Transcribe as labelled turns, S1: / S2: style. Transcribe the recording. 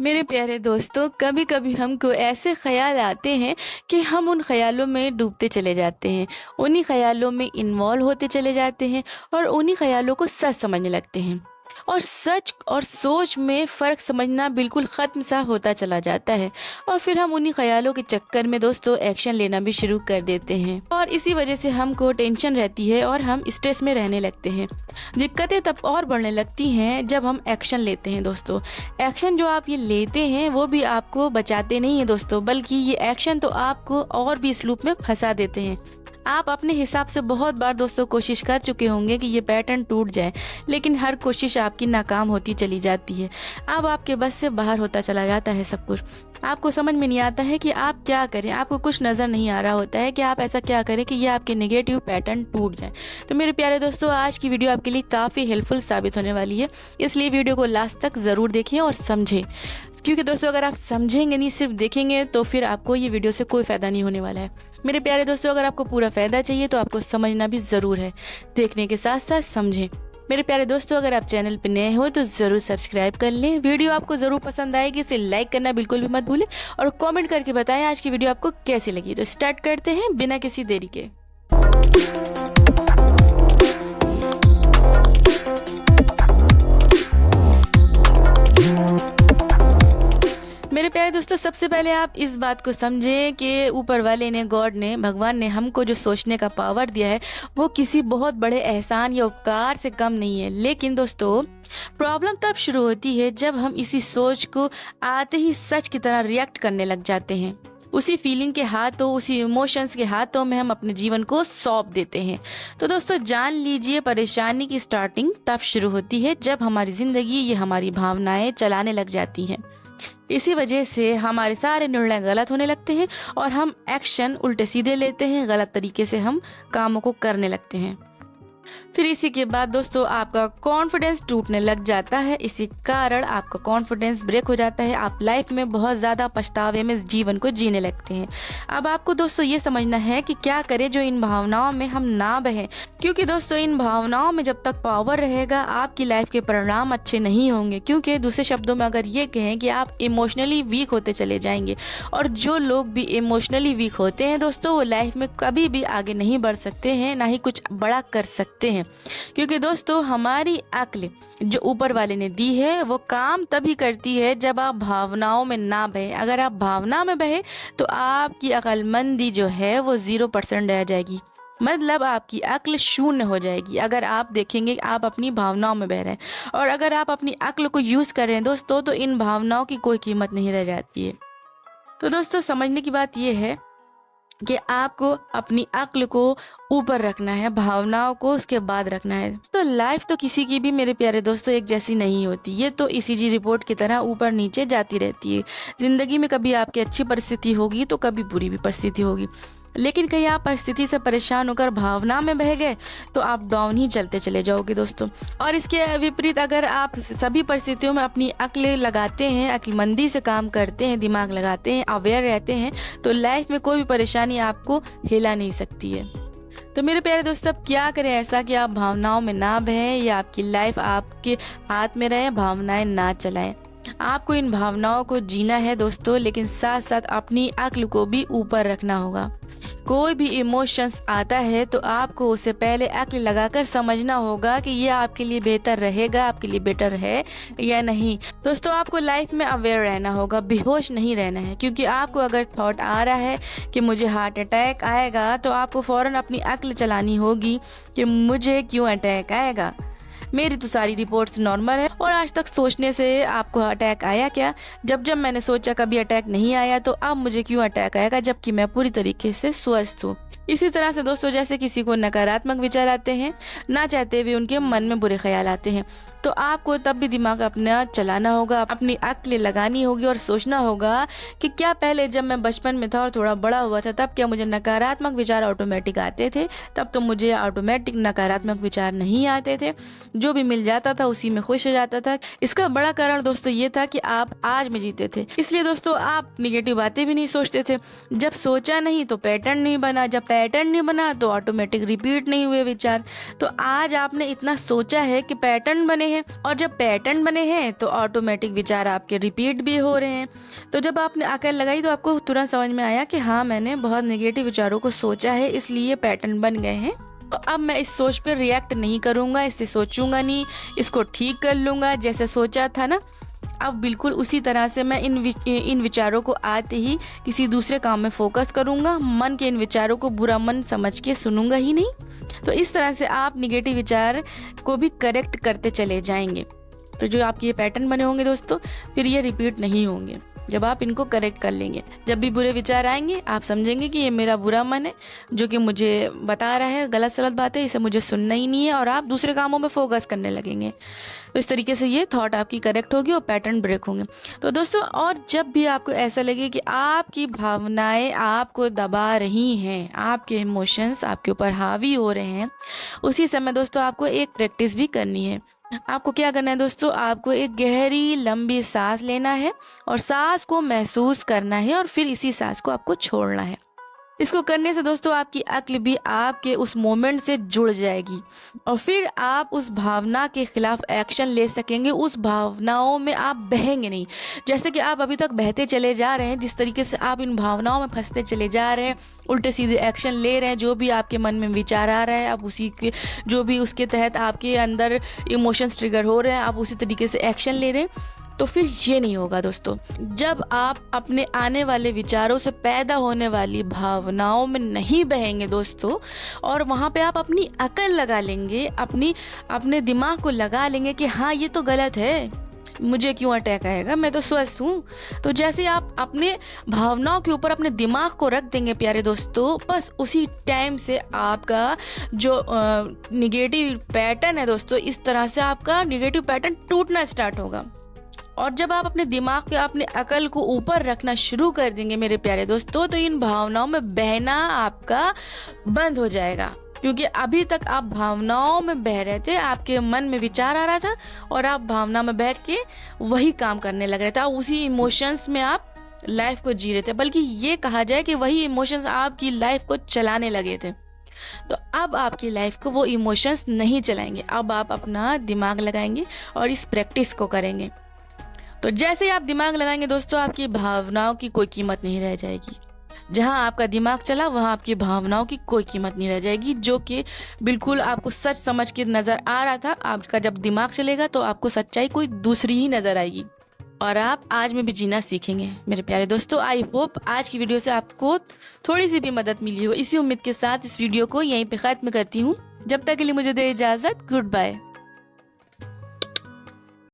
S1: मेरे प्यारे दोस्तों, कभी कभी हमको ऐसे ख्याल आते हैं कि हम उन ख्यालों में डूबते चले जाते हैं, उन्हीं ख्यालों में इन्वॉल्व होते चले जाते हैं और उन्हीं ख्यालों को सच समझने लगते हैं। और सच और सोच में फ़र्क समझना बिल्कुल ख़त्म सा होता चला जाता है और फिर हम उन्हीं ख्यालों के चक्कर में दोस्तों एक्शन लेना भी शुरू कर देते हैं और इसी वजह से हमको टेंशन रहती है और हम स्ट्रेस में रहने लगते हैं। दिक्कतें तब और बढ़ने लगती हैं जब हम एक्शन लेते हैं दोस्तों। एक्शन जो आप ये लेते हैं वो भी आपको बचाते नहीं हैं दोस्तों, बल्कि ये एक्शन तो आपको और भी इस लूप में फंसा देते हैं। आप अपने हिसाब से बहुत बार दोस्तों कोशिश कर चुके होंगे कि ये पैटर्न टूट जाए, लेकिन हर कोशिश आपकी नाकाम होती चली जाती है। अब आपके बस से बाहर होता चला जाता है सब कुछ। आपको समझ में नहीं आता है कि आप क्या करें, आपको कुछ नज़र नहीं आ रहा होता है कि आप ऐसा क्या करें कि ये आपके नेगेटिव पैटर्न टूट जाए। तो मेरे प्यारे दोस्तों, आज की वीडियो आपके लिए काफ़ी हेल्पफुल साबित होने वाली है, इसलिए वीडियो को लास्ट तक ज़रूर देखें और समझें। क्योंकि दोस्तों अगर आप समझेंगे नहीं, सिर्फ देखेंगे, तो फिर आपको ये वीडियो से कोई फ़ायदा नहीं होने वाला है। मेरे प्यारे दोस्तों, अगर आपको पूरा फ़ायदा चाहिए तो आपको समझना भी ज़रूर है, देखने के साथ साथ समझें। मेरे प्यारे दोस्तों, अगर आप चैनल पर नए हो तो ज़रूर सब्सक्राइब कर लें। वीडियो आपको ज़रूर पसंद आएगी, इसे लाइक करना बिल्कुल भी मत भूलें और कमेंट करके बताएं आज की वीडियो आपको कैसी लगी। तो स्टार्ट करते हैं बिना किसी देरी के। मेरे प्यारे दोस्तों, सबसे पहले आप इस बात को समझें कि ऊपर वाले ने, गॉड ने, भगवान ने हमको जो सोचने का पावर दिया है वो किसी बहुत बड़े एहसान या उपकार से कम नहीं है। लेकिन दोस्तों प्रॉब्लम तब शुरू होती है जब हम इसी सोच को आते ही सच की तरह रिएक्ट करने लग जाते हैं। उसी फीलिंग के हाथों, उसी इमोशंस के हाथों में हम अपने जीवन को सौंप देते हैं। तो दोस्तों जान लीजिए, परेशानी की स्टार्टिंग तब शुरू होती है जब हमारी ज़िंदगी, ये हमारी भावनाएं चलाने लग जाती हैं। इसी वजह से हमारे सारे निर्णय गलत होने लगते हैं और हम एक्शन उल्टे सीधे लेते हैं, गलत तरीके से हम कामों को करने लगते हैं। फिर इसी के बाद दोस्तों आपका कॉन्फिडेंस टूटने लग जाता है। इसी कारण आपका कॉन्फिडेंस ब्रेक हो जाता है। आप लाइफ में बहुत ज़्यादा पछतावे में इस जीवन को जीने लगते हैं। अब आपको दोस्तों ये समझना है कि क्या करें जो इन भावनाओं में हम ना बहें, क्योंकि दोस्तों इन भावनाओं में जब तक पावर रहेगा आपकी लाइफ के परिणाम अच्छे नहीं होंगे। क्योंकि दूसरे शब्दों में अगर ये कहें कि आप इमोशनली वीक होते चले जाएंगे, और जो लोग भी इमोशनली वीक होते हैं दोस्तों वो लाइफ में कभी भी आगे नहीं बढ़ सकते हैं, ना ही कुछ बड़ा कर सकते हैं। क्योंकि दोस्तों हमारी अक्ल जो ऊपर वाले ने दी है वो काम तभी करती है जब आप भावनाओं में ना बहे। अगर आप भावना में बहे तो आपकी अक्लमंदी जो है वो 0% रह जाएगी, मतलब आपकी अक्ल शून्य हो जाएगी। अगर आप देखेंगे आप अपनी भावनाओं में बह रहे हैं और अगर आप अपनी अक्ल को यूज़ कर रहे हैं दोस्तों, तो इन भावनाओं की कोई कीमत नहीं रह जाती है। तो दोस्तों समझने की बात यह है कि आपको अपनी अक्ल को ऊपर रखना है, भावनाओं को उसके बाद रखना है। तो लाइफ तो किसी की भी मेरे प्यारे दोस्तों एक जैसी नहीं होती, ये तो ईसीजी रिपोर्ट की तरह ऊपर नीचे जाती रहती है। जिंदगी में कभी आपकी अच्छी परिस्थिति होगी तो कभी बुरी भी परिस्थिति होगी, लेकिन कहीं आप परिस्थिति से परेशान होकर भावना में बह गए तो आप डाउन ही चलते चले जाओगे दोस्तों। और इसके विपरीत अगर आप सभी परिस्थितियों में अपनी अक्ल लगाते हैं, अक्लमंदी से काम करते हैं, दिमाग लगाते हैं, अवेयर रहते हैं, तो लाइफ में कोई भी परेशानी आपको हिला नहीं सकती है। तो मेरे प्यारे दोस्तों अब क्या करें ऐसा कि आप भावनाओं में ना बहें या आपकी लाइफ आपके हाथ में रहे, भावनाएं ना चलाएं। आपको इन भावनाओं को जीना है दोस्तों, लेकिन साथ साथ अपनी अक्ल को भी ऊपर रखना होगा। कोई भी इमोशंस आता है तो आपको उससे पहले अक्ल लगाकर समझना होगा कि ये आपके लिए बेहतर रहेगा, आपके लिए बेटर है या नहीं। दोस्तों आपको लाइफ में अवेयर रहना होगा, बेहोश नहीं रहना है। क्योंकि आपको अगर थॉट आ रहा है कि मुझे हार्ट अटैक आएगा तो आपको फ़ौरन अपनी अक्ल चलानी होगी कि मुझे क्यों अटैक आएगा, मेरी तो सारी रिपोर्ट्स नॉर्मल है और आज तक सोचने से आपको अटैक आया क्या? जब मैंने सोचा कभी अटैक नहीं आया तो अब मुझे क्यों अटैक आएगा जबकि मैं पूरी तरीके से स्वस्थ हूँ। इसी तरह से दोस्तों जैसे किसी को नकारात्मक विचार आते हैं, ना चाहते हुए उनके मन में बुरे ख्याल आते हैं, तो आपको तब भी दिमाग अपना चलाना होगा, अपनी अक्ल लगानी होगी और सोचना होगा कि क्या पहले जब मैं बचपन में था और थोड़ा बड़ा हुआ था तब क्या मुझे नकारात्मक विचार ऑटोमेटिक आते थे? तब तो मुझे ऑटोमेटिक नकारात्मक विचार नहीं आते थे। जो भी मिल जाता था उसी में खुश हो जाता था। इसका बड़ा कारण दोस्तों ये था कि आप आज में जीते थे, इसलिए दोस्तों आप निगेटिव बातें भी नहीं सोचते थे। जब सोचा नहीं तो पैटर्न नहीं बना, जब पैटर्न नहीं बना तो ऑटोमेटिक रिपीट नहीं हुए विचार। तो आज आपने इतना सोचा है कि पैटर्न बने हैं, और जब पैटर्न बने हैं तो ऑटोमेटिक विचार आपके रिपीट भी हो रहे हैं। तो जब आपने अकल लगाई तो आपको तुरंत समझ में आया कि हाँ, मैंने बहुत नेगेटिव विचारों को सोचा है, इसलिए पैटर्न बन गए हैं। तो अब मैं इस सोच पे रिएक्ट नहीं करूंगा, इससे सोचूंगा नहीं, इसको ठीक कर लूंगा। जैसे सोचा था ना, अब बिल्कुल उसी तरह से मैं इन विचारों को आते ही किसी दूसरे काम में फोकस करूंगा। मन के इन विचारों को बुरा मन समझ के सुनूंगा ही नहीं। तो इस तरह से आप निगेटिव विचार को भी करेक्ट करते चले जाएंगे। तो जो आपके ये पैटर्न बने होंगे दोस्तों, फिर ये रिपीट नहीं होंगे जब आप इनको करेक्ट कर लेंगे। जब भी बुरे विचार आएंगे आप समझेंगे कि ये मेरा बुरा मन है जो कि मुझे बता रहा है गलत सलत बातें, इसे मुझे सुनना ही नहीं है, और आप दूसरे कामों में फोकस करने लगेंगे। तो इस तरीके से ये थॉट आपकी करेक्ट होगी और पैटर्न ब्रेक होंगे। तो दोस्तों, और जब भी आपको ऐसा लगे कि आपकी भावनाएं आपको दबा रही हैं, आपके इमोशंस आपके ऊपर हावी हो रहे हैं, उसी समय दोस्तों आपको एक प्रैक्टिस भी करनी है। आपको क्या करना है दोस्तों, आपको एक गहरी लंबी सांस लेना है और सांस को महसूस करना है, और फिर इसी सांस को आपको छोड़ना है। इसको करने से दोस्तों आपकी अक्ल भी आपके उस मोमेंट से जुड़ जाएगी, और फिर आप उस भावना के खिलाफ एक्शन ले सकेंगे। उस भावनाओं में आप बहेंगे नहीं। जैसे कि आप अभी तक बहते चले जा रहे हैं, जिस तरीके से आप इन भावनाओं में फंसते चले जा रहे हैं, उल्टे सीधे एक्शन ले रहे हैं, जो भी आपके मन में विचार आ रहा है आप उसी के, जो भी उसके तहत आपके अंदर इमोशंस ट्रिगर हो रहे हैं, आप उसी तरीके से एक्शन ले रहे हैं। तो फिर ये नहीं होगा दोस्तों। जब आप अपने आने वाले विचारों से पैदा होने वाली भावनाओं में नहीं बहेंगे दोस्तों, और वहाँ पे आप अपनी अकल लगा लेंगे, अपने दिमाग को लगा लेंगे कि हाँ, ये तो गलत है, मुझे क्यों अटैक आएगा, मैं तो स्वस्थ हूँ। तो जैसे आप अपने भावनाओं के ऊपर अपने दिमाग को रख देंगे प्यारे दोस्तों, बस उसी टाइम से आपका जो निगेटिव पैटर्न है दोस्तों, इस तरह से आपका निगेटिव पैटर्न टूटना स्टार्ट होगा। और जब आप अपने दिमाग के, अपने अकल को ऊपर रखना शुरू कर देंगे मेरे प्यारे दोस्तों, तो इन भावनाओं में बहना आपका बंद हो जाएगा। क्योंकि अभी तक आप भावनाओं में बह रहे थे, आपके मन में विचार आ रहा था और आप भावना में बह के वही काम करने लग रहे थे, उसी इमोशंस में आप लाइफ को जी रहे थे। बल्कि ये कहा जाए कि वही इमोशंस आपकी लाइफ को चलाने लगे थे। तो अब आपकी लाइफ को वो इमोशंस नहीं चलाएंगे। अब आप अपना दिमाग लगाएंगे और इस प्रैक्टिस को करेंगे। तो जैसे ही आप दिमाग लगाएंगे दोस्तों, आपकी भावनाओं की कोई कीमत नहीं रह जाएगी। जहां आपका दिमाग चला वहां आपकी भावनाओं की कोई कीमत नहीं रह जाएगी, जो कि बिल्कुल आपको सच समझ के नजर आ रहा था। आपका जब दिमाग चलेगा तो आपको सच्चाई कोई दूसरी ही नजर आएगी, और आप आज में भी जीना सीखेंगे मेरे प्यारे दोस्तों। आई होप आज की वीडियो से आपको थोड़ी सी भी मदद मिली हो। इसी उम्मीद के साथ इस वीडियो को यहीं पे खत्म करती हूँ। जब तक के लिए मुझे दे इजाजत। Good bye.